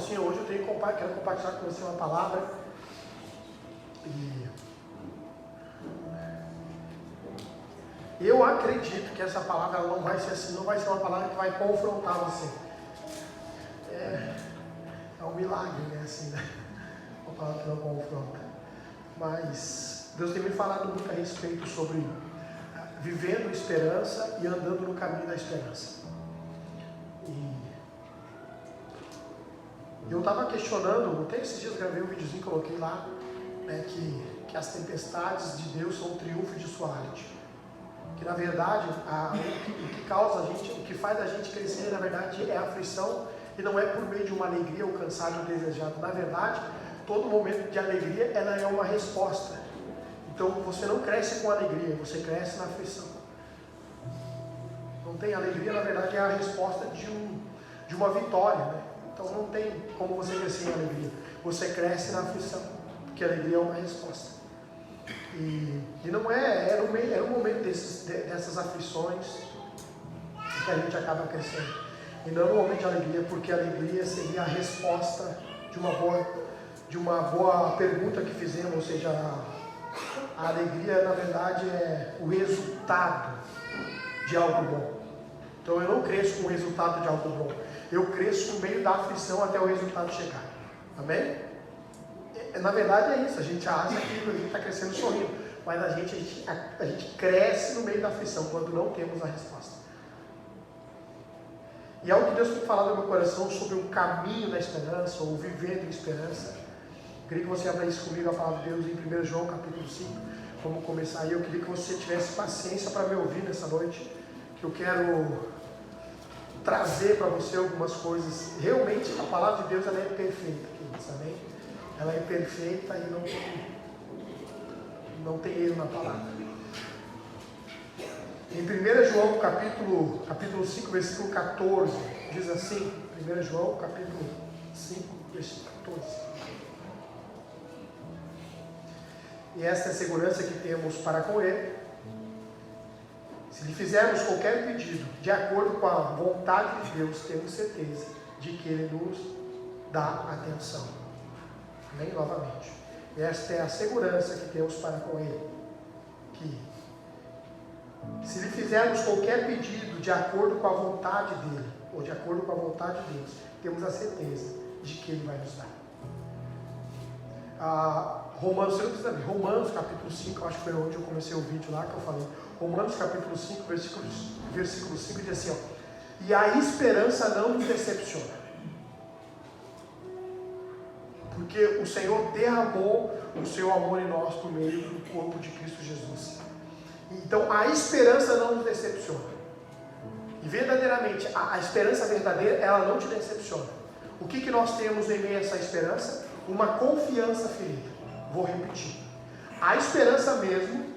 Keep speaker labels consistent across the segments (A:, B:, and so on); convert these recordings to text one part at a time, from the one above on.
A: assim, hoje eu quero compartilhar com você uma palavra. E eu acredito que essa palavra ela não vai ser assim, não vai ser uma palavra que vai confrontar você. É um milagre, né? Assim, né? Uma palavra que não confronta. Mas Deus tem me falado muito a respeito sobre vivendo esperança e andando no caminho da esperança. E eu estava questionando, até esses dias gravei um videozinho, coloquei lá, né, que as tempestades de Deus são o triunfo de sua arte. Que na verdade, o que causa a gente, o que faz a gente crescer, na verdade, é a aflição, e não é por meio de uma alegria alcançada ou desejada. Na verdade, todo momento de alegria, ela é uma resposta. Então, você não cresce com alegria, você cresce na aflição. Não tem alegria, na verdade, é a resposta de uma vitória, né? Então, não tem como você crescer em alegria. Você cresce na aflição, porque a alegria é uma resposta. E não era um momento dessas aflições que a gente acaba crescendo. E não um momento de alegria, porque a alegria seria a resposta de uma boa pergunta que fizemos, ou seja, a alegria, na verdade, é o resultado de algo bom. Então eu não cresço com o resultado de algo bom. Eu cresço no meio da aflição até o resultado chegar. Amém? Na verdade é isso. A gente acha que a gente está crescendo sorrindo. Mas a gente cresce no meio da aflição quando não temos a resposta. E algo que Deus tem falado no meu coração sobre o caminho da esperança, ou viver de esperança. Eu queria que você abrisse comigo a palavra de Deus em 1 João capítulo 5. Vamos começar aí. Eu queria que você tivesse paciência para me ouvir nessa noite. Que eu quero trazer para você algumas coisas. Realmente a palavra de Deus ela é perfeita, queridos, amém? Ela é perfeita e não tem erro na palavra. Em 1 João capítulo 5, versículo 14, diz assim, 1 João capítulo 5, versículo 14. E esta é a segurança que temos para com Ele. Se lhe fizermos qualquer pedido, de acordo com a vontade de Deus, temos certeza de que Ele nos dá atenção. Amém? Novamente. E esta é a segurança que temos para com Ele. Que se lhe fizermos qualquer pedido de acordo com a vontade dEle, ou de acordo com a vontade de Deus, temos a certeza de que Ele vai nos dar. Romanos capítulo 5, acho que foi onde eu comecei o vídeo lá que eu falei. Romanos capítulo 5, versículo 5 diz assim, ó, e a esperança não nos decepciona, porque o Senhor derramou o seu amor em nós por meio do corpo de Cristo Jesus. Então a esperança não nos decepciona. E verdadeiramente, a esperança verdadeira, ela não te decepciona. O que nós temos em meio a essa esperança? Uma confiança ferida. Vou repetir. A esperança mesmo,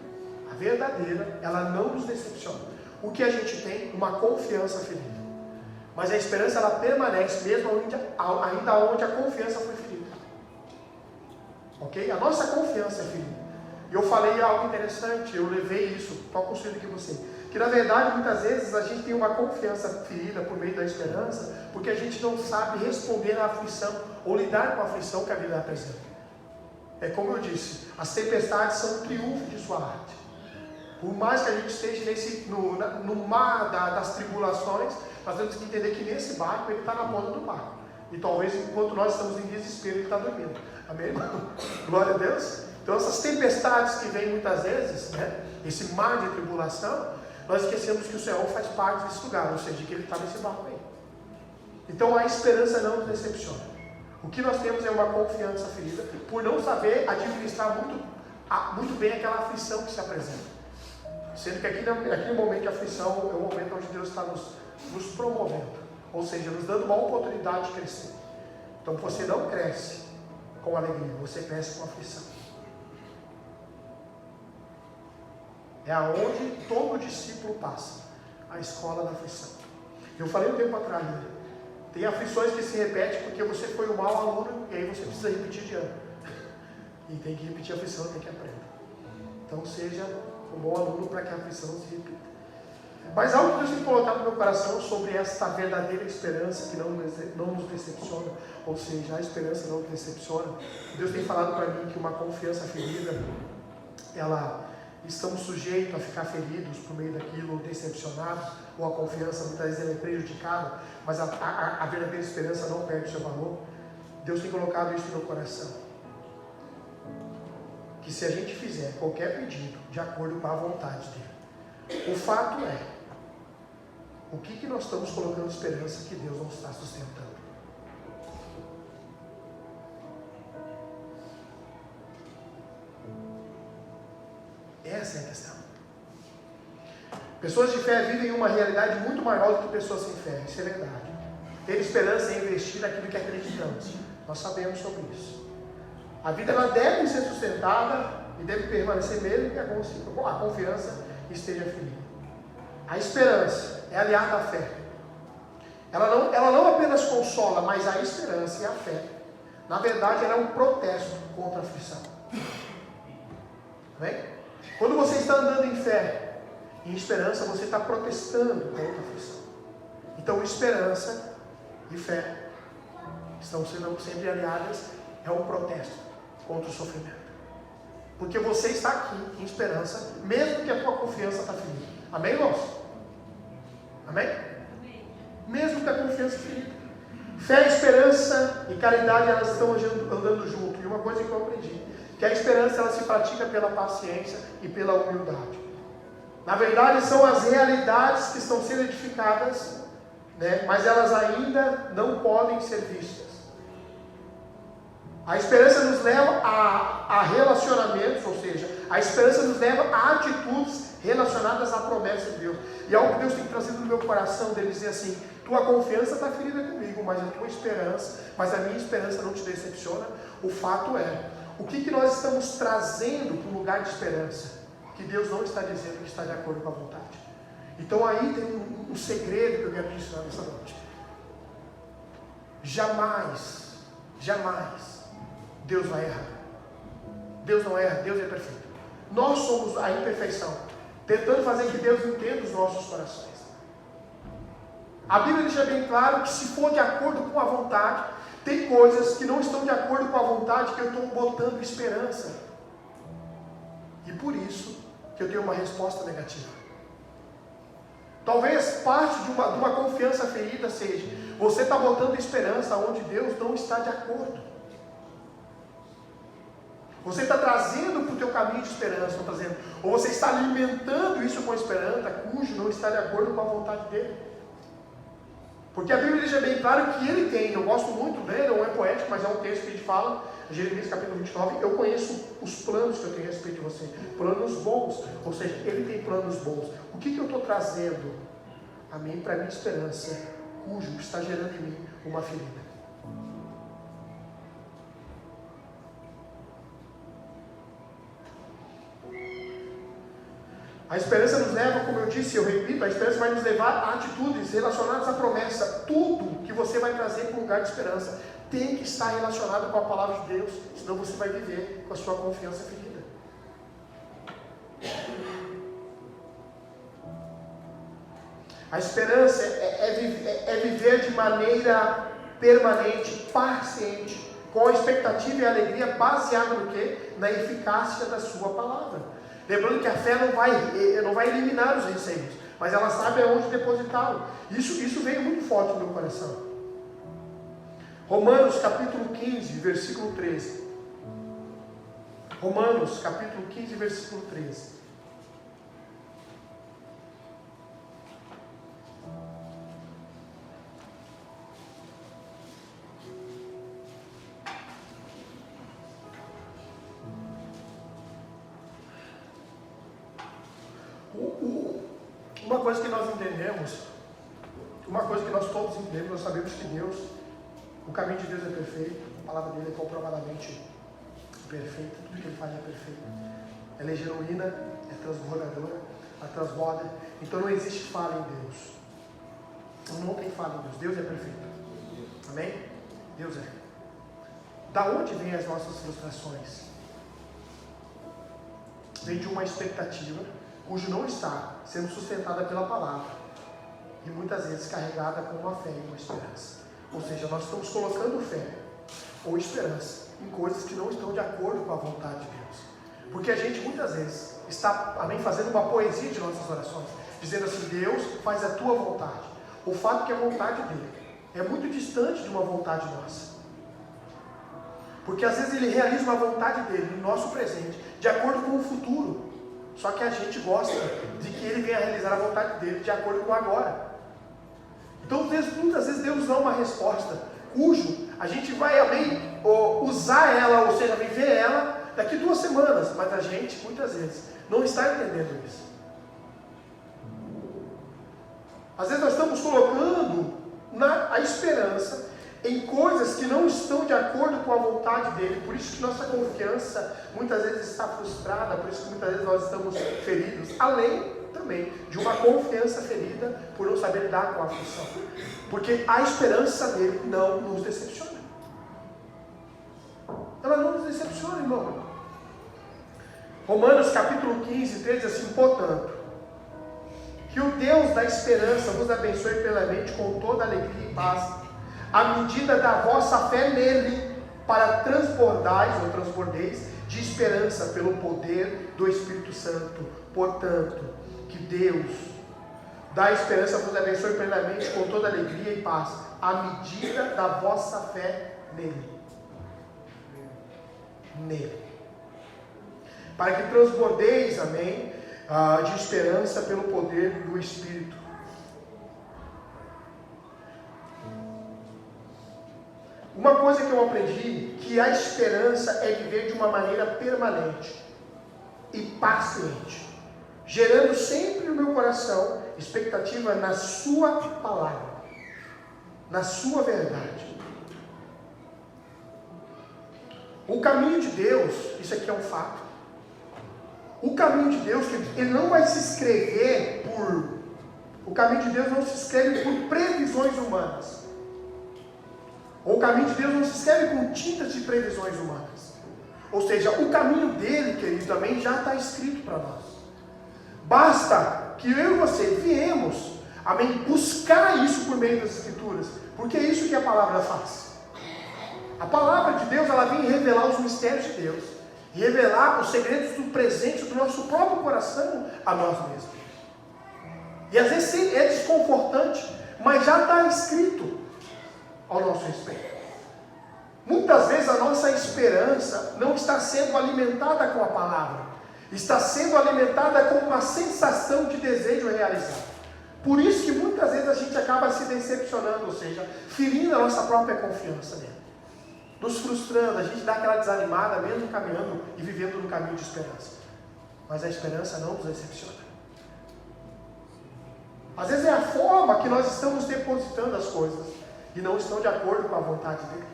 A: a verdadeira, ela não nos decepciona. O que a gente tem? Uma confiança ferida. Mas a esperança, ela permanece mesmo ainda onde a confiança foi ferida. Ok? A nossa confiança é ferida. E eu falei algo interessante, eu levei isso, estou construindo aqui você. Que na verdade, muitas vezes, a gente tem uma confiança ferida por meio da esperança, porque a gente não sabe responder à aflição, ou lidar com a aflição que a vida apresenta. É como eu disse, as tempestades são o triunfo de sua arte. Por mais que a gente esteja no mar das tribulações, nós temos que entender que nesse barco, ele está na ponta do barco. E talvez enquanto nós estamos em desespero, ele está dormindo. Amém, irmão? Glória a Deus. Então essas tempestades que vêm muitas vezes, né, esse mar de tribulação, nós esquecemos que o Senhor faz parte desse lugar, ou seja, que Ele está nesse barco aí. Então a esperança não nos decepciona. O que nós temos é uma confiança ferida, por não saber administrar muito bem aquela aflição que se apresenta. Sendo que aqui no momento de aflição é o momento onde Deus está nos promovendo, ou seja, nos dando uma oportunidade de crescer. Então você não cresce com alegria, você cresce com aflição. É aonde todo discípulo passa, a escola da aflição. Eu falei um tempo atrás, né? Tem aflições que se repetem porque você foi um mau aluno e aí você precisa repetir de ano. E tem que repetir a aflição, tem que aprender. Então seja um bom aluno para que a aflição se repita. Mas algo que Deus tem colocado no meu coração sobre esta verdadeira esperança que não nos decepciona, ou seja, a esperança não nos decepciona. Deus tem falado para mim que uma confiança ferida, estamos sujeitos a ficar feridos por meio daquilo, decepcionados, ou a confiança muitas vezes ela é prejudicada, mas a verdadeira esperança não perde o seu valor. Deus tem colocado isso no meu coração, que se a gente fizer qualquer pedido de acordo com a vontade dele, o fato é, o que nós estamos colocando esperança que Deus não está sustentando? Essa é a questão. Pessoas de fé vivem uma realidade muito maior do que pessoas sem fé, isso é verdade. Ter esperança é investir naquilo que acreditamos. Nós sabemos sobre isso. A vida ela deve ser sustentada e deve permanecer mesmo que a confiança esteja ferida. A esperança é aliada à fé. Ela não apenas consola, mas a esperança e a fé, na verdade, ela é um protesto contra a aflição. Amém? Quando você está andando em fé, em esperança, você está protestando contra a aflição. Então, esperança e fé estão sendo sempre aliadas, é um protesto contra o sofrimento. Porque você está aqui em esperança, mesmo que a tua confiança está ferida. Amém, irmãos? Amém? Mesmo que a confiança ferida. Fé, esperança e caridade, elas estão andando junto. E uma coisa que eu aprendi, que a esperança ela se pratica pela paciência e pela humildade. Na verdade, são as realidades que estão sendo edificadas, né, mas elas ainda não podem ser vistas. A esperança nos leva a relacionamentos, ou seja, a esperança nos leva a atitudes relacionadas à promessa de Deus. E algo que Deus tem trazido no meu coração, dele dizer assim: tua confiança está ferida comigo, mas a minha esperança não te decepciona. O fato é, o que nós estamos trazendo para um lugar de esperança, que Deus não está dizendo que está de acordo com a vontade. Então aí tem um segredo que eu quero te ensinar nessa noite. Jamais Deus vai errar. Deus não erra, Deus é perfeito. Nós somos a imperfeição, tentando fazer que Deus entenda os nossos corações. A Bíblia deixa bem claro que se for de acordo com a vontade, tem coisas que não estão de acordo com a vontade que eu estou botando esperança. E por isso que eu tenho uma resposta negativa. Talvez parte de uma confiança ferida seja, você está botando esperança onde Deus não está de acordo. Você está trazendo para o teu caminho de esperança, ou você está alimentando isso com esperança, cujo não está de acordo com a vontade dele. Porque a Bíblia deixa bem claro que ele tem, eu gosto muito dele, não é poético, mas é um texto que a gente fala, Jeremias capítulo 29, eu conheço os planos que eu tenho a respeito de você, planos bons, ou seja, ele tem planos bons. O que eu estou trazendo a mim, para a minha esperança, cujo está gerando em mim uma ferida? A esperança nos leva, como eu disse, eu repito, a esperança vai nos levar a atitudes relacionadas à promessa. Tudo que você vai trazer para um lugar de esperança tem que estar relacionado com a palavra de Deus, senão você vai viver com a sua confiança ferida. A esperança é viver de maneira permanente, paciente, com a expectativa e a alegria baseada no quê? Na eficácia da sua palavra. Lembrando que a fé não vai eliminar os receios, mas ela sabe aonde depositá-lo. Isso veio muito forte no meu coração. Romanos capítulo 15, versículo 13. Romanos capítulo 15, versículo 13. Uma coisa que nós entendemos, uma coisa que nós todos entendemos, nós sabemos que Deus, o caminho de Deus é perfeito, a palavra dele é comprovadamente perfeita, tudo que ele faz é perfeito. Ela é genuína, é transbordadora, ela transborda, então não existe falha em Deus. Não tem falha em Deus, Deus é perfeito. Amém? Deus é. Da onde vêm as nossas frustrações? Vem de uma expectativa cujo não está sendo sustentada pela palavra e muitas vezes carregada com uma fé e uma esperança. Ou seja, nós estamos colocando fé ou esperança em coisas que não estão de acordo com a vontade de Deus. Porque a gente muitas vezes está, amém, fazendo uma poesia de nossas orações, dizendo assim: Deus, faz a tua vontade. O fato que a vontade dele é muito distante de uma vontade nossa. Porque às vezes ele realiza uma vontade dele no nosso presente, de acordo com o futuro. Só que a gente gosta de que ele venha realizar a vontade dele de acordo com o agora. Então muitas vezes Deus dá uma resposta cujo a gente vai, amém, usar ela, ou seja, viver ela daqui 2 semanas. Mas a gente muitas vezes não está entendendo isso. Às vezes nós estamos colocando a esperança em coisas que não estão de acordo com a vontade dele. Por isso que nossa confiança muitas vezes está frustrada, por isso que muitas vezes nós estamos feridos. Além também de uma confiança ferida por não saber lidar com a aflição. Porque a esperança dele não nos decepciona. Ela não nos decepciona, irmão. Romanos capítulo 15, 13 diz assim: portanto, que o Deus da esperança vos abençoe plenamente com toda alegria e paz, à medida da vossa fé nele, para transbordeis de esperança pelo poder do Espírito Santo. Portanto, que Deus da esperança vos abençoe plenamente com toda alegria e paz, à medida da vossa fé nele. Nele. Para que transbordeis, amém, de esperança pelo poder do Espírito. Uma coisa que eu aprendi, que a esperança é viver de uma maneira permanente e paciente, gerando sempre no meu coração expectativa na sua palavra, na sua verdade. O caminho de Deus, isso aqui é um fato. O caminho de Deus, ele não vai se escrever o caminho de Deus não se escreve por previsões humanas. O caminho de Deus não se escreve com tintas de previsões humanas. Ou seja, o caminho dele, querido, também já está escrito para nós. Basta que eu e você viemos, amém, buscar isso por meio das Escrituras, porque é isso que a palavra faz. A palavra de Deus, ela vem revelar os mistérios de Deus, revelar os segredos do presente do nosso próprio coração a nós mesmos. E às vezes é desconfortante, mas já está escrito ao nosso respeito. Muitas vezes a nossa esperança não está sendo alimentada com a palavra, está sendo alimentada com uma sensação de desejo realizado. Por isso que muitas vezes a gente acaba se decepcionando, ou seja, ferindo a nossa própria confiança nele, nos frustrando, a gente dá aquela desanimada mesmo caminhando e vivendo no caminho de esperança. Mas a esperança não nos decepciona. Às vezes é a forma que nós estamos depositando as coisas e não estão de acordo com a vontade dele.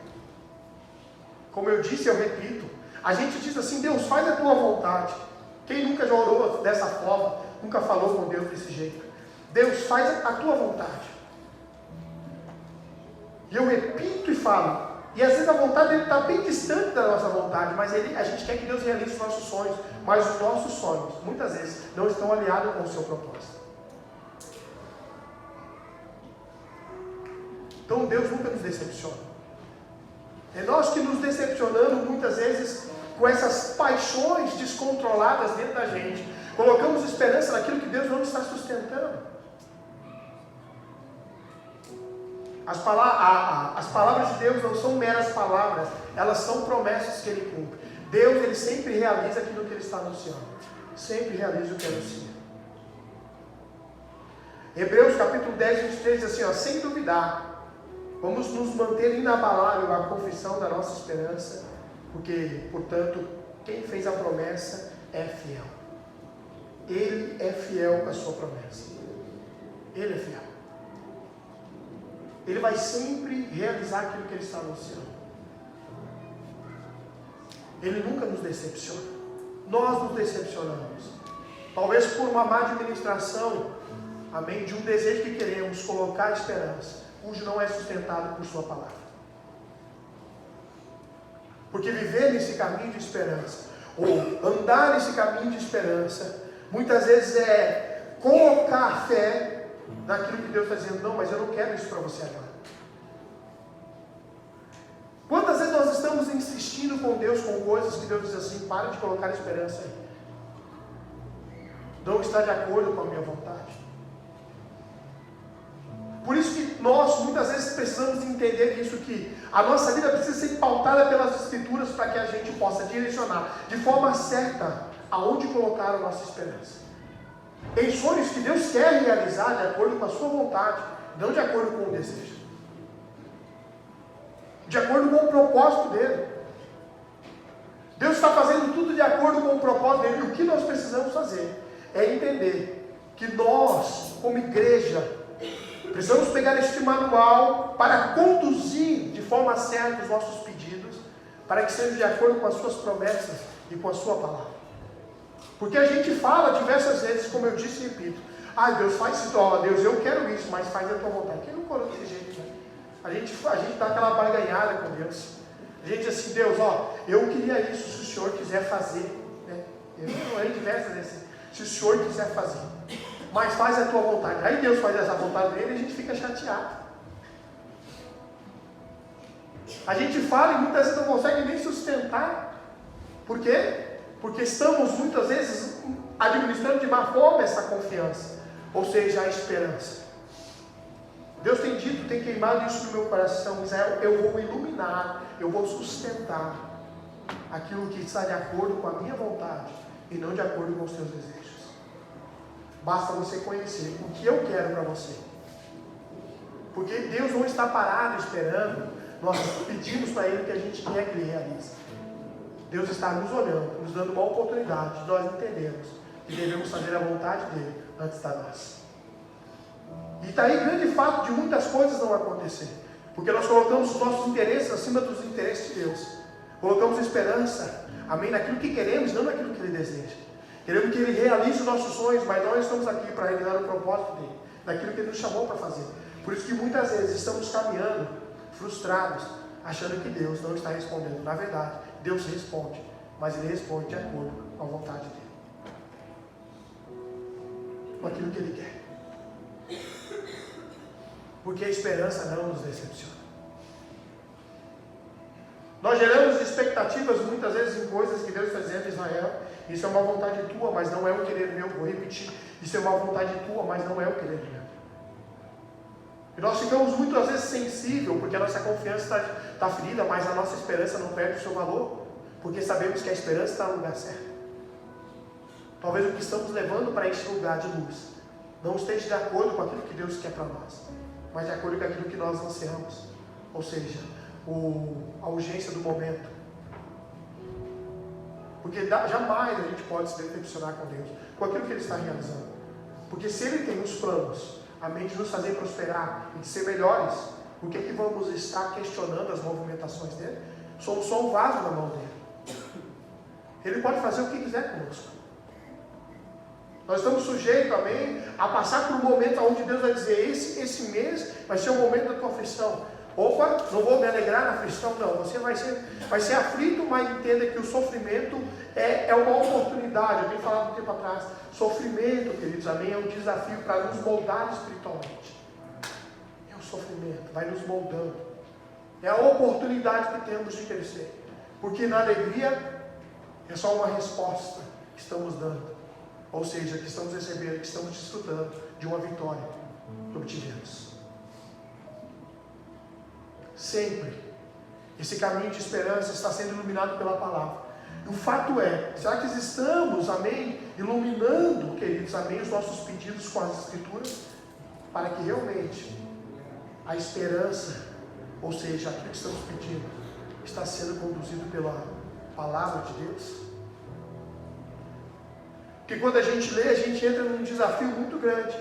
A: Como eu disse, eu repito, a gente diz assim: Deus, faz a tua vontade. Quem nunca já orou dessa forma, nunca falou com Deus desse jeito? Deus, faz a tua vontade. E eu repito e falo, e às vezes a vontade dele está bem distante da nossa vontade, mas a gente quer que Deus realize os nossos sonhos, mas os nossos sonhos, muitas vezes, não estão alinhados com o seu propósito. Então Deus nunca nos decepciona. É nós que nos decepcionamos muitas vezes com essas paixões descontroladas dentro da gente. Colocamos esperança naquilo que Deus não está sustentando. As palavras de Deus não são meras palavras, elas são promessas que Ele cumpre. Deus, Ele sempre realiza aquilo que Ele está anunciando. Sempre realiza o que anuncia. Hebreus capítulo 10, 23 diz assim, sem duvidar, vamos nos manter inabalável à confissão da nossa esperança, porque, portanto, quem fez a promessa é fiel. Ele é fiel à sua promessa. Ele é fiel. Ele vai sempre realizar aquilo que Ele está anunciando. Ele nunca nos decepciona. Nós nos decepcionamos. Talvez por uma má administração, amém, de um desejo que queremos colocar esperança, cujo não é sustentado por sua palavra. Porque viver nesse caminho de esperança, ou andar nesse caminho de esperança, Muitas vezes é colocar fé naquilo que Deus está dizendo, não, mas eu não quero isso para você agora. Quantas vezes nós estamos insistindo com Deus com coisas que Deus diz assim, para de colocar esperança aí. Não está de acordo com a minha vontade. Por isso que nós muitas vezes precisamos entender isso, que a nossa vida precisa ser pautada pelas Escrituras para que a gente possa direcionar de forma certa aonde colocar a nossa esperança. Em sonhos que Deus quer realizar de acordo com a sua vontade, não de acordo com o desejo. De acordo com o propósito dele. Deus está fazendo tudo de acordo com o propósito dele. E o que nós precisamos fazer é entender que nós, como igreja, precisamos pegar este manual para conduzir de forma certa os nossos pedidos, para que sejam de acordo com as suas promessas e com a sua palavra. Porque a gente fala diversas vezes, como eu disse e repito, Deus faz isso, Deus, eu quero isso, mas faz a tua vontade. Quem não coloca desse jeito, né? A gente dá aquela barganhada com Deus. A gente diz assim, Deus, eu queria isso, se o Senhor quiser fazer. Né? Eu falei diversas vezes, se o Senhor quiser fazer, mas faz a tua vontade. Aí Deus faz essa vontade dele e a gente fica chateado. A gente fala e muitas vezes não consegue nem sustentar. Por quê? Porque estamos muitas vezes administrando de má forma essa confiança, ou seja, a esperança. Deus tem dito, tem queimado isso no meu coração, Israel, eu vou iluminar, eu vou sustentar aquilo que está de acordo com a minha vontade e não de acordo com os teus desejos. Basta você conhecer o que eu quero para você. Porque Deus não está parado esperando nós pedimos para Ele o que a gente quer que Ele realize. Deus está nos olhando, nos dando uma oportunidade de nós entendermos que devemos fazer a vontade dEle antes da nossa. E está aí grande fato de muitas coisas não acontecer. Porque nós colocamos os nossos interesses acima dos interesses de Deus. Colocamos esperança, amém, naquilo que queremos, não naquilo que Ele deseja. Queremos que Ele realize os nossos sonhos, mas nós estamos aqui para realizar o propósito dEle, daquilo que Ele nos chamou para fazer. Por isso que muitas vezes estamos caminhando frustrados, achando que Deus não está respondendo. Na verdade, Deus responde, mas Ele responde de acordo com a vontade dEle, com aquilo que Ele quer. Porque a esperança não nos decepciona. Nós geramos expectativas muitas vezes em coisas que Deus está dizendo a Israel. Isso é uma vontade tua, mas não é o querer meu. Vou repetir. Isso é uma vontade tua, mas não é o querer meu. E nós ficamos muitas vezes sensíveis, porque a nossa confiança está ferida, mas a nossa esperança não perde o seu valor. Porque sabemos que a esperança está no lugar certo. Talvez o que estamos levando para este lugar de luz não esteja de acordo com aquilo que Deus quer para nós, mas de acordo com aquilo que nós ansiamos. Ou seja, a urgência do momento. Porque jamais a gente pode se decepcionar com Deus, com aquilo que Ele está realizando. Porque se Ele tem os planos, amém, de nos fazer prosperar e de ser melhores, por que vamos estar questionando as movimentações dEle? Somos só um vaso na mão dEle. Ele pode fazer o que quiser conosco. Nós estamos sujeitos, amém, a passar por um momento onde Deus vai dizer, esse mês vai ser o momento da tua aflição. Opa, não vou me alegrar na aflição, não. Você vai ser aflito, mas entenda que o sofrimento é uma oportunidade. Eu tenho falado um tempo atrás, sofrimento, queridos, amém, é um desafio para nos moldar espiritualmente. É o sofrimento, vai nos moldando. É a oportunidade que temos de crescer. Porque na alegria é só uma resposta que estamos dando. Ou seja, que estamos recebendo, que estamos desfrutando de uma vitória que obtivemos. Sempre esse caminho de esperança está sendo iluminado pela palavra. E o fato é, será que estamos, amém, iluminando, queridos, amém, os nossos pedidos com as Escrituras, para que realmente a esperança, ou seja, aquilo que estamos pedindo, está sendo conduzido pela palavra de Deus? Porque quando a gente lê, a gente entra num desafio muito grande.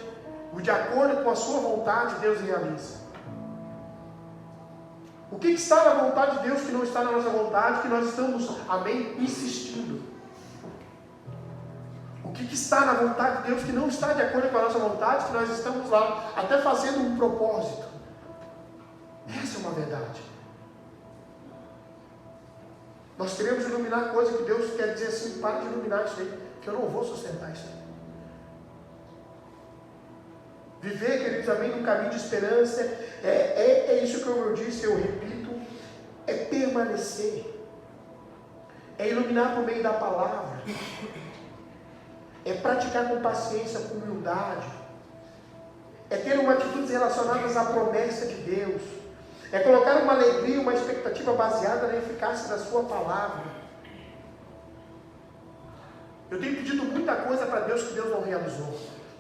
A: O de acordo com a sua vontade, Deus realiza. O que está na vontade de Deus que não está na nossa vontade, que nós estamos, amém, insistindo? O que está na vontade de Deus que não está de acordo com a nossa vontade, que nós estamos lá, até fazendo um propósito? Essa é uma verdade. Nós queremos iluminar coisas que Deus quer dizer assim, para de iluminar isso aí, que eu não vou sustentar isso aí. Viver, queridos, amém, num caminho de esperança, é isso que eu disse, eu repito, é permanecer, é iluminar por meio da palavra, é praticar com paciência, com humildade, é ter uma atitude relacionada à promessa de Deus, é colocar uma alegria, uma expectativa baseada na eficácia da sua palavra. Eu tenho pedido muita coisa para Deus que Deus não realizou.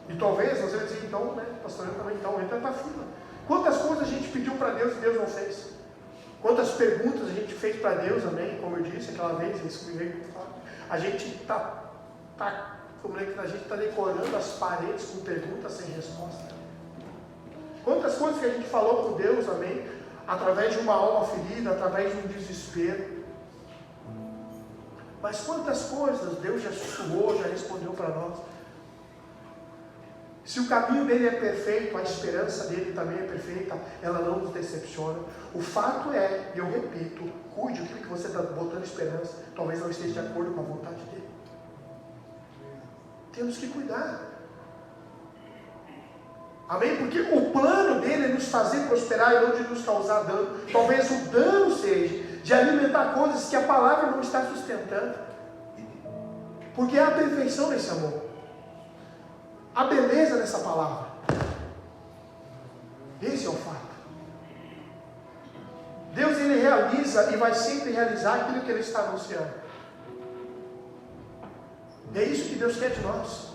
A: E talvez você vai dizer, então, né, pastor, eu também, então, entra na fila. Quantas coisas a gente pediu para Deus e Deus não fez? Quantas perguntas a gente fez para Deus, amém? Como eu disse aquela vez, isso me veio falar. A gente está decorando as paredes com perguntas sem resposta. Quantas coisas que a gente falou com Deus, amém? Através de uma alma ferida, através de um desespero. Mas quantas coisas Deus já sussurrou, já respondeu para nós. Se o caminho dele é perfeito, a esperança dele também é perfeita, ela não nos decepciona. O fato é, e eu repito, cuide aquilo que você está botando esperança, talvez não esteja de acordo com a vontade dele. Temos que cuidar. Amém? Porque o plano dele é nos fazer prosperar e não de nos causar dano. Talvez o dano seja de alimentar coisas que a palavra não está sustentando. Porque há a perfeição nesse amor. A beleza nessa palavra. Esse é o fato. Deus, ele realiza e vai sempre realizar aquilo que ele está anunciando. É isso que Deus quer de nós.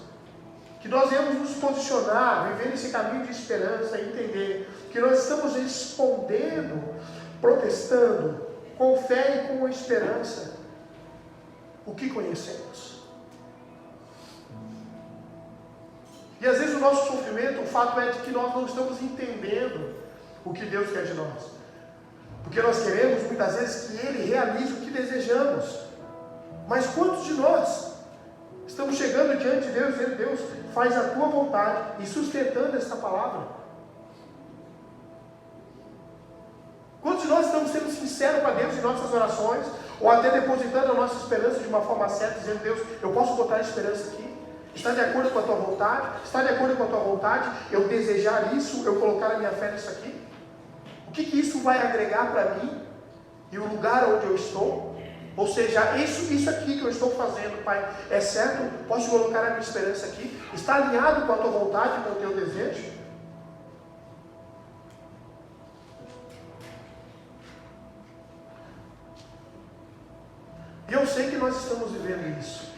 A: Que nós devemos nos posicionar, viver nesse caminho de esperança, entender que nós estamos respondendo, protestando, com fé e com esperança, o que conhecemos. E às vezes o nosso sofrimento, o fato é de que nós não estamos entendendo o que Deus quer de nós. Porque nós queremos muitas vezes que Ele realize o que desejamos. Mas quantos de nós estamos chegando diante de Deus e dizendo, Deus, faz a tua vontade, e sustentando essa palavra? Quantos de nós estamos sendo sinceros para Deus em nossas orações, ou até depositando a nossa esperança de uma forma certa, dizendo, Deus, eu posso botar a esperança aqui? Está de acordo com a tua vontade? Está de acordo com a tua vontade eu desejar isso, eu colocar a minha fé nisso aqui? O que isso vai agregar para mim? E o lugar onde eu estou? Ou seja, isso aqui que eu estou fazendo, Pai, é certo? Posso colocar a minha esperança aqui? Está alinhado com a tua vontade, com o teu desejo? E eu sei que nós estamos vivendo isso.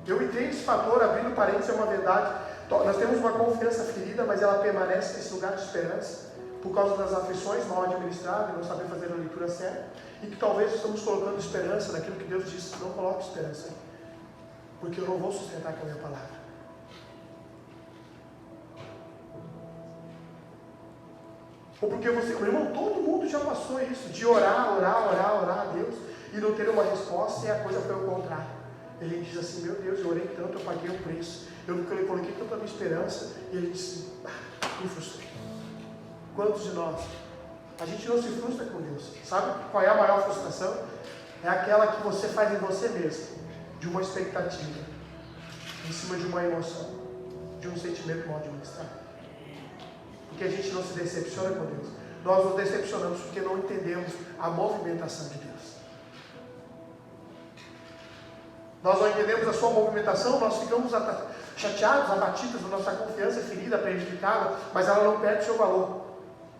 A: Eu entendo esse fator, abrindo parênteses, é uma verdade. Nós temos uma confiança ferida, mas ela permanece nesse lugar de esperança, por causa das aflições mal administradas, não saber fazer a leitura certa, e que talvez estamos colocando esperança naquilo que Deus disse, não coloque esperança, porque eu não vou sustentar com a minha palavra. Ou porque você, meu irmão, todo mundo já passou isso, de orar a Deus, e não ter uma resposta, e a coisa foi ao contrário. Ele diz assim, meu Deus, eu orei tanto, eu paguei o preço, eu nunca coloquei tanta minha esperança, e ele disse, me frustrei. Quantos de nós? A gente não se frustra com Deus. Sabe qual é a maior frustração? É aquela que você faz em você mesmo, de uma expectativa, em cima de uma emoção, de um sentimento mal administrado. Porque a gente não se decepciona com Deus. Nós nos decepcionamos porque não entendemos a movimentação de Deus. Nós não entendemos a sua movimentação, nós ficamos chateados, abatidos, a nossa confiança é ferida, prejudicada, mas ela não perde seu valor.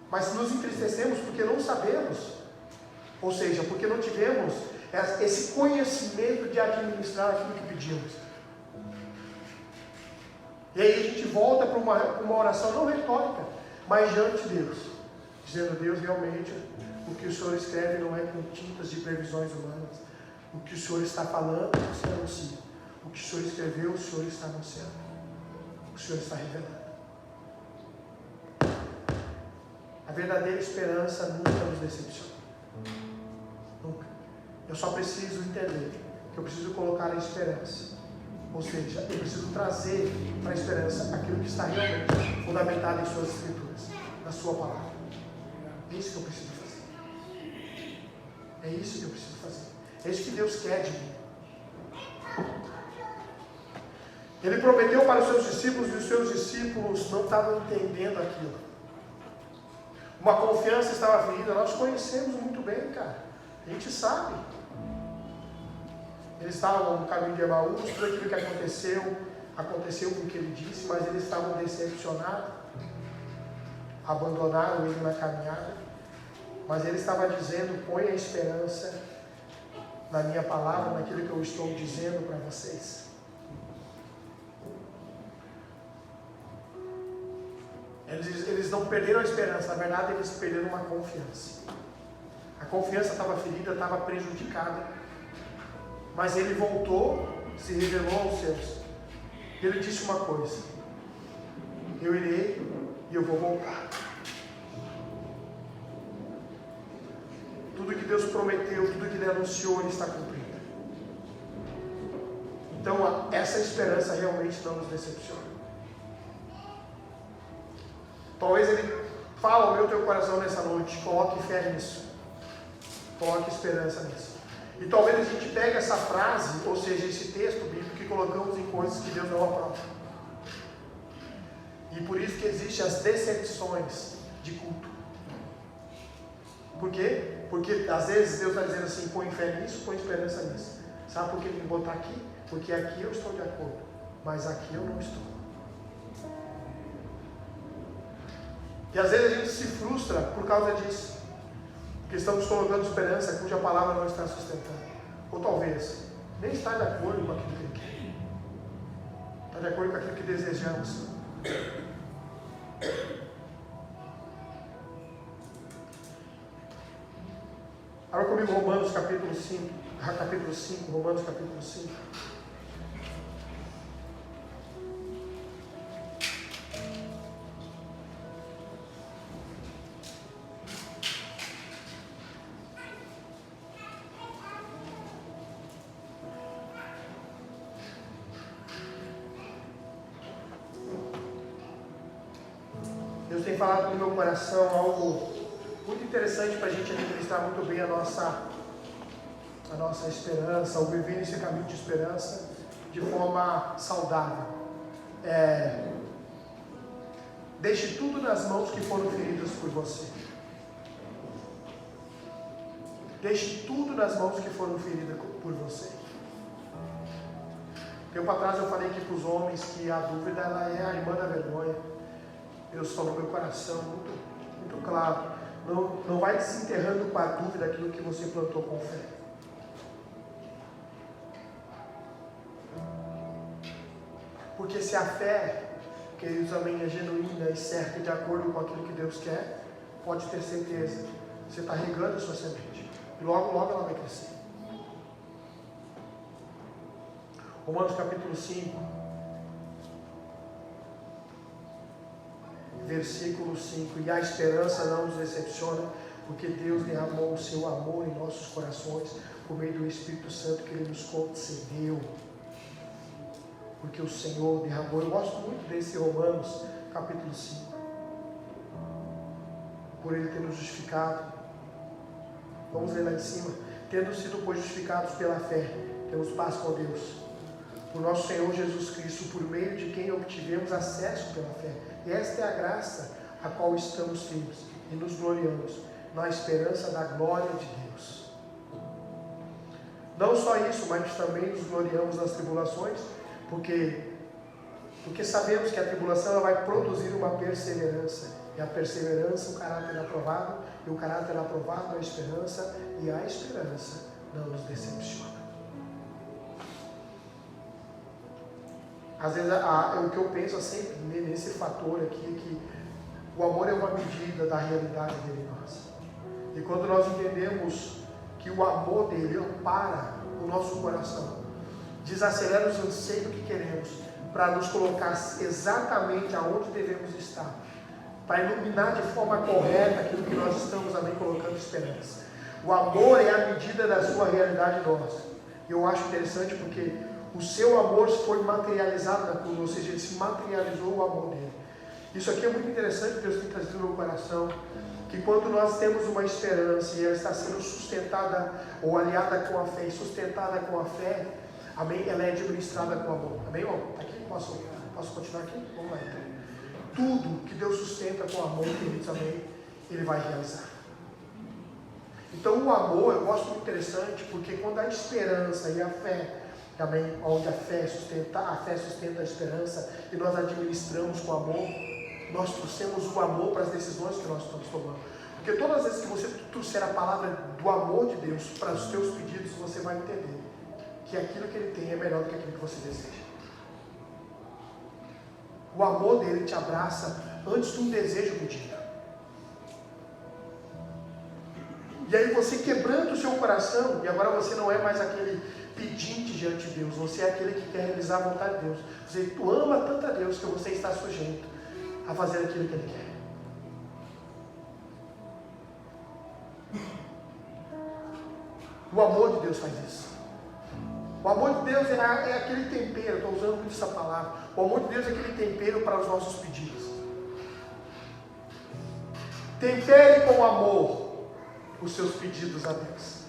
A: Mas nos entristecemos porque não sabemos, ou seja, porque não tivemos esse conhecimento de administrar aquilo que pedimos. E aí a gente volta para uma oração não retórica, mas diante de Deus, dizendo, Deus, realmente, o que o Senhor escreve não é com tintas de previsões humanas. O que o Senhor está falando, o Senhor anuncia. O que o Senhor escreveu, o Senhor está anunciando. O Senhor está revelando. A verdadeira esperança nunca nos decepciona. Nunca. Eu só preciso entender que eu preciso colocar a esperança. Ou seja, eu preciso trazer para a esperança aquilo que está realmente fundamentado em suas escrituras, na sua palavra. É isso que eu preciso fazer. É isso que eu preciso fazer. É isso que Deus quer de mim. Ele prometeu para os seus discípulos e os seus discípulos não estavam entendendo aquilo. Uma confiança estava ferida. Nós conhecemos muito bem, cara. A gente sabe. Eles estavam no caminho de Emaús, tudo aquilo que aconteceu com o que ele disse, mas eles estavam decepcionados. Abandonaram ele na caminhada. Mas ele estava dizendo: põe a esperança na minha palavra, naquilo que eu estou dizendo para vocês. Eles não perderam a esperança, na verdade eles perderam uma confiança. A confiança estava ferida, estava prejudicada. Mas ele voltou, se revelou aos seus. Ele disse uma coisa: eu irei e eu vou voltar. Tudo que Deus prometeu, tudo que Ele anunciou, Ele está cumprindo. Então, essa esperança realmente não nos decepciona. Talvez Ele fale ao meu teu coração nessa noite: coloque fé nisso. Coloque esperança nisso. E talvez a gente pegue essa frase, ou seja, esse texto bíblico, e colocamos em coisas que Deus não aprova. E por isso que existem as decepções de culto. Por quê? Porque às vezes Deus está dizendo assim: põe fé nisso, põe esperança nisso. Sabe por que ele me botar aqui? Porque aqui eu estou de acordo, mas aqui eu não estou. E às vezes a gente se frustra por causa disso. Porque estamos colocando esperança cuja palavra não está sustentando. Ou talvez nem está de acordo com aquilo que Ele quer. Está de acordo com aquilo que desejamos. Abra comigo Romanos capítulo 5, Romanos capítulo 5. Deus tem falado no meu coração algo muito interessante para a gente administrar muito bem a nossa esperança, ou viver nesse caminho de esperança de forma saudável. Deixe tudo nas mãos que foram feridas por você. Deixe tudo nas mãos que foram feridas por você. Tempo atrás eu falei aqui para os homens que a dúvida ela é a irmã da vergonha. Deus falou no meu coração muito, muito claro. Não vai desenterrando com a dúvida aquilo que você plantou com fé. Porque se a fé, queridos, amém, é genuína e certa e de acordo com aquilo que Deus quer, pode ter certeza, você está regando a sua semente. E logo, logo ela vai crescer. Romanos capítulo 5. Versículo 5: e a esperança não nos decepciona, porque Deus derramou o seu amor em nossos corações, por meio do Espírito Santo que Ele nos concedeu. Porque o Senhor derramou. Eu gosto muito desse Romanos, capítulo 5. Por Ele ter nos justificado. Vamos ler lá em cima. Tendo sido, pois, justificados pela fé, temos paz com Deus, por nosso Senhor Jesus Cristo, por meio de quem obtivemos acesso pela fé. E esta é a graça a qual estamos firmes e nos gloriamos na esperança da glória de Deus. Não só isso, mas também nos gloriamos nas tribulações, porque sabemos que a tribulação ela vai produzir uma perseverança, e a perseverança o caráter aprovado, e o caráter aprovado a esperança, e a esperança não nos decepciona. Às vezes o que eu penso sempre nesse fator aqui é que o amor é uma medida da realidade dele em nós. E quando nós entendemos que o amor dele ampara o nosso coração, desacelera os anseios que queremos, para nos colocar exatamente aonde devemos estar, para iluminar de forma correta aquilo que nós estamos também colocando esperança. O amor é a medida da sua realidade nossa. Eu acho interessante porque o seu amor foi materializado na cruz, ou seja, ele se materializou o amor dele. Isso aqui é muito interessante, Deus tem trazido no meu coração, que quando nós temos uma esperança e ela está sendo sustentada ou aliada com a fé e sustentada com a fé, amém, ela é administrada com amor. Amém, irmão? Está aqui? Posso continuar aqui? Vamos lá então. Tudo que Deus sustenta com amor, queridos, amém, Ele vai realizar. Então o amor, eu gosto muito interessante, porque quando a esperança e a fé, amém, onde a fé sustenta a esperança, e nós administramos com amor, nós trouxemos o amor para as decisões que nós estamos tomando. Porque todas as vezes que você trouxer a palavra do amor de Deus para os teus pedidos, você vai entender que aquilo que Ele tem é melhor do que aquilo que você deseja. O amor dele te abraça antes de um desejo pedido. E aí você quebrando o seu coração, e agora você não é mais aquele pedinte diante de Deus, você é aquele que quer realizar a vontade de Deus. Tu ama tanto a Deus que você está sujeito a fazer aquilo que Ele quer. O amor de Deus faz isso. O amor de Deus é aquele tempero, estou usando muito essa palavra. O amor de Deus é aquele tempero para os nossos pedidos. Tempere com amor os seus pedidos a Deus.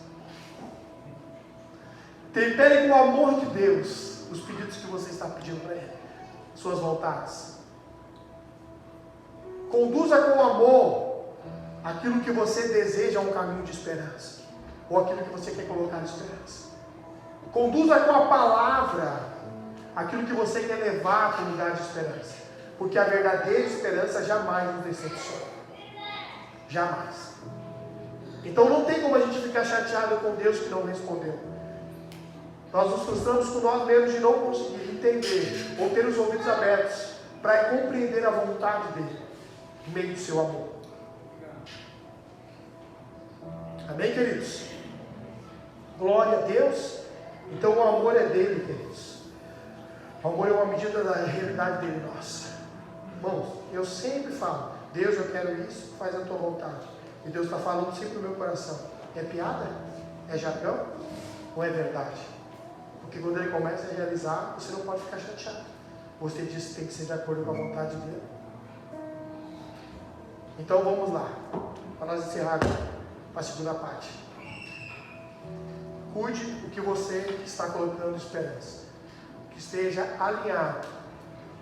A: Tempere com o amor de Deus os pedidos que você está pedindo para Ele, suas vontades. Conduza com amor aquilo que você deseja a um caminho de esperança, ou aquilo que você quer colocar em esperança. Conduza com a palavra aquilo que você quer levar para o lugar de esperança, porque a verdadeira esperança jamais nos decepciona. Jamais. Então não tem como a gente ficar chateado com Deus que não respondeu. Nós nos frustramos com nós mesmos de não conseguir entender ou ter os ouvidos abertos para compreender a vontade dele no meio do seu amor. Amém, queridos? Glória a Deus. Então o amor é dele, queridos. O amor é uma medida da realidade dele, nossa. Irmãos, eu sempre falo, Deus, eu quero isso, faz a tua vontade. E Deus está falando sempre no meu coração. É piada? É jargão? Ou é verdade? Porque quando Ele começa a realizar, você não pode ficar chateado. Você diz que tem que ser de acordo com a vontade dele. Então vamos lá, para nós encerrar a segunda parte. Cuide do que você está colocando esperança. Que esteja alinhado,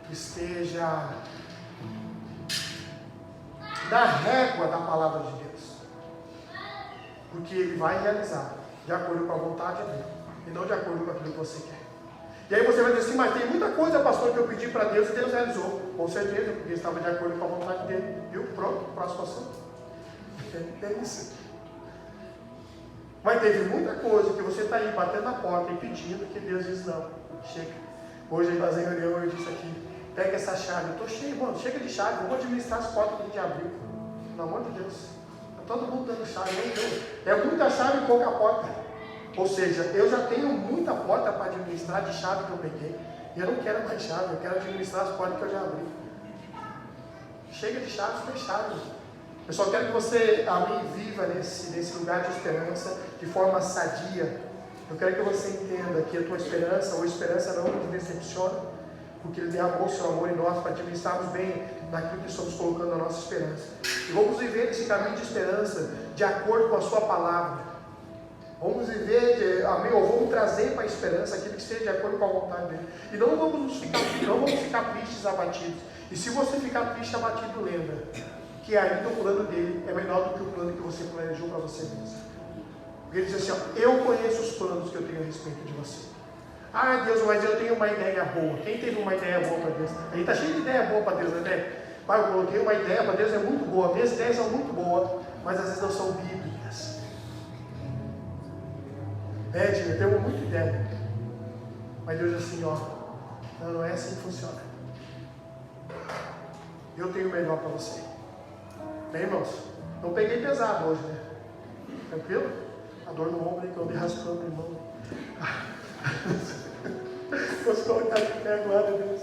A: que esteja na régua da palavra de Deus. Porque Ele vai realizar de acordo com a vontade dele, e não de acordo com aquilo que você quer. E aí você vai dizer assim, mas tem muita coisa, pastor, que eu pedi para Deus e Deus realizou. Com certeza, porque estava de acordo com a vontade dele. Viu? Pronto, próximo assunto. É isso. Mas teve muita coisa que você está aí batendo na porta e pedindo, que Deus diz não, chega. Hoje nós em reunião eu disse aqui, pega essa chave, eu estou cheio, mano, chega de chave, vamos administrar as portas que a gente abriu. Pelo amor de Deus. Está todo mundo dando chave, nem eu. É muita chave e pouca porta. Ou seja, eu já tenho muita porta para administrar de chave que eu peguei. E eu não quero mais chave, eu quero administrar as portas que eu já abri. Chega de chaves fechadas. Eu só quero que você, amém, viva nesse lugar de esperança de forma sadia. Eu quero que você entenda que a tua esperança, ou esperança não nos decepciona, porque Ele derramou o seu amor em nós para administrarmos bem naquilo que estamos colocando a nossa esperança. E vamos viver esse caminho de esperança de acordo com a sua palavra. Vamos viver, amém, ou vamos trazer para a esperança aquilo que esteja de acordo com a vontade dele. E não vamos ficar tristes, abatidos. E se você ficar triste, abatido, lembra que ainda o plano dele é menor do que o plano que você planejou para você mesmo. Porque ele diz assim, ó, eu conheço os planos que eu tenho a respeito de você. Ah, Deus, mas eu tenho uma ideia boa. Quem teve uma ideia boa para Deus? A gente está cheio de ideia boa para Deus, né? Pai, eu coloquei uma ideia para Deus, é muito boa. Minhas ideias são muito boas, mas às vezes não são bíblicas. Eu tenho muita ideia. Mas Deus diz assim, ó, não é assim que funciona. Eu tenho o melhor para você. Bem, irmãos, não peguei pesado hoje, né? Tranquilo? A dor no ombro que eu me raspando, irmão. Posso colocar de pé, glória a Deus.